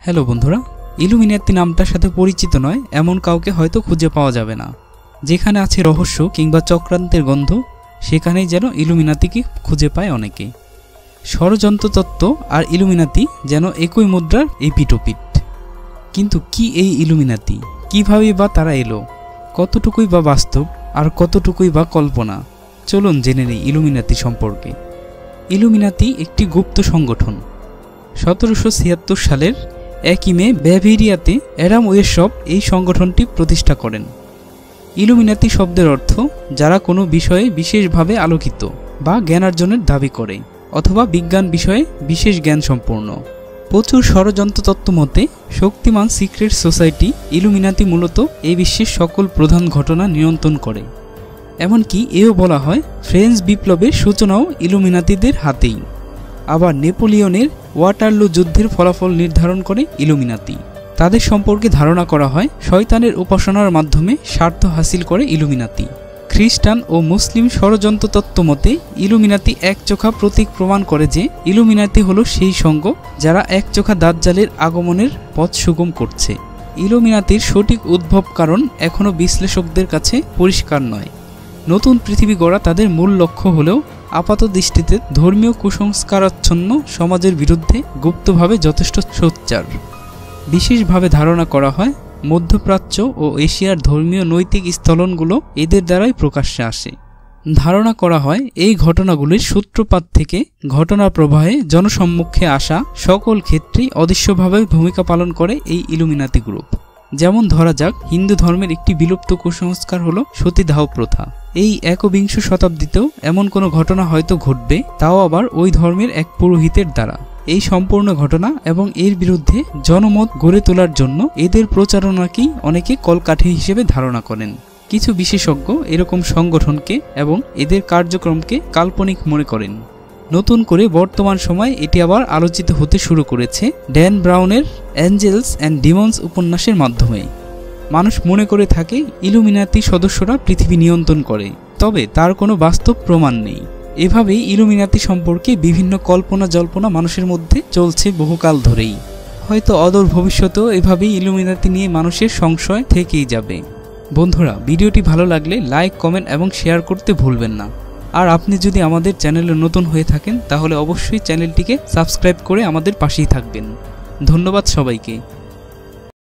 Hello বন্ধুরা, Illuminati নামটার সাথে পরিচিত নয় এমন কাউকে হয়তো খুঁজে পাওয়া যাবে না। যেখানে আছে রহস্য কিংবা চক্রান্তের গন্ধ, সেখানেই যেন ইলুমিনাতিকে খুঁজে পায় অনেকে। ষড়যন্ত্র তত্ত্ব আর ইলুমিনাতি যেন একই মুদ্রার এপিটোপিট। কিন্তু কি এই ইলুমিনাতি? কিভাবেই বা তারা এলো? কতটুকুই বা বাস্তব আর কতটুকুই বা কল্পনা? চলুন জেনে নিই ইলুমিনাতি সম্পর্কে। ইলুমিনাতি একটি গুপ্ত সংগঠন। 1776 সালের 1 মে ব্যাভেরিয়াতে অ্যাডাম ওয়েশপ এই সংগঠনটি প্রতিষ্ঠা করেন। ইলুমিনাতি শব্দের অর্থ যারা কোনো বিষয়ে বিশেষভাবে আলোকিত বা জ্ঞানার্জনের দাবি করে অথবা বিজ্ঞান বিষয়ে বিশেষ জ্ঞান সম্পূর্ণ। প্রচুর ষড়যন্ত্র তত্ত্ব মতে শক্তিমান সিক্রেট সোসাইটি ইলুমিনাতি মূলত এই বিশ্বের সকল প্রধান ঘটনা নিয়ন্ত্রণ করে। এমনকি এও বলা হয় ফ্রেঞ্চ বিপ্লবের সূচনাও ইলুমিনাতিদের হাতেই। আবার নেপোলিয়নের ওয়াটারলু যুদ্ধের ফলাফল নির্ধারণ করে ইলুমিনাতি। তাদের সম্পর্কে ধারণা করা হয় শয়তানের উপাসনার মাধ্যমে স্বার্থ হাসিল করে ইলুমিনাতি। খ্রিস্টান ও মুসলিম ষড়যন্ত্র তত্ত্ব মতে ইলুমিনাতি একচোখা প্রতীক প্রমাণ করে যে ইলুমিনাতি হলো সেই সংঘ যারা একচোখা দাজ্জালের আগমনের পথ সুগম করছে। ইলুমিনাতির সঠিক উদ্ভব কারণ এখনও বিশ্লেষকদের কাছে পরিষ্কার নয়। নতুন পৃথিবী গড়া তাদের মূল লক্ষ্য হলেও আপাত দৃষ্টিতে ধর্মীয় কুসংস্কারাচ্ছন্ন সমাজের বিরুদ্ধে গুপ্তভাবে যথেষ্ট সোচ্চার। বিশেষভাবে ধারণা করা হয় মধ্যপ্রাচ্য ও এশিয়ার ধর্মীয় নৈতিক স্থলনগুলো এদের দ্বারাই প্রকাশ্যে আসে। ধারণা করা হয় এই ঘটনাগুলির সূত্রপাত থেকে ঘটনা প্রবাহে জনসম্মুখে আসা সকল ক্ষেত্রেই অদৃশ্যভাবে ভূমিকা পালন করে এই ইলুমিনাতি গ্রুপ। যেমন ধরা যাক, হিন্দু ধর্মের একটি বিলুপ্ত কুসংস্কার হলো সতীদাহ প্রথা। এই একবিংশ শতাব্দীতেও এমন কোনো ঘটনা হয়তো ঘটবে, তাও আবার ওই ধর্মের এক পুরোহিতের দ্বারা। এই সম্পূর্ণ ঘটনা এবং এর বিরুদ্ধে জনমত গড়ে তোলার জন্য এদের প্রচারণাকেই অনেকে কলকাঠি হিসেবে ধারণা করেন। কিছু বিশেষজ্ঞ এরকম সংগঠনকে এবং এদের কার্যক্রমকে কাল্পনিক মনে করেন। নতুন করে বর্তমান সময়ে এটি আবার আলোচিত হতে শুরু করেছে ড্যান ব্রাউনের অ্যাঞ্জেলস অ্যান্ড ডিমন্স উপন্যাসের মাধ্যমে। মানুষ মনে করে থাকে ইলুমিনাতি সদস্যরা পৃথিবী নিয়ন্ত্রণ করে, তবে তার কোনো বাস্তব প্রমাণ নেই। এভাবেই ইলুমিনাতি সম্পর্কে বিভিন্ন কল্পনা জল্পনা মানুষের মধ্যে চলছে বহুকাল ধরেই। হয়তো অদূর ভবিষ্যতেও এভাবেই ইলুমিনাতি নিয়ে মানুষের সংশয় থেকেই যাবে। বন্ধুরা, ভিডিওটি ভালো লাগলে লাইক, কমেন্ট এবং শেয়ার করতে ভুলবেন না। আর আপনি যদি আমাদের চ্যানেলে নতুন হয়ে থাকেন তাহলে অবশ্যই চ্যানেলটিকে সাবস্ক্রাইব করে আমাদের পাশেই থাকবেন। ধন্যবাদ সবাইকে।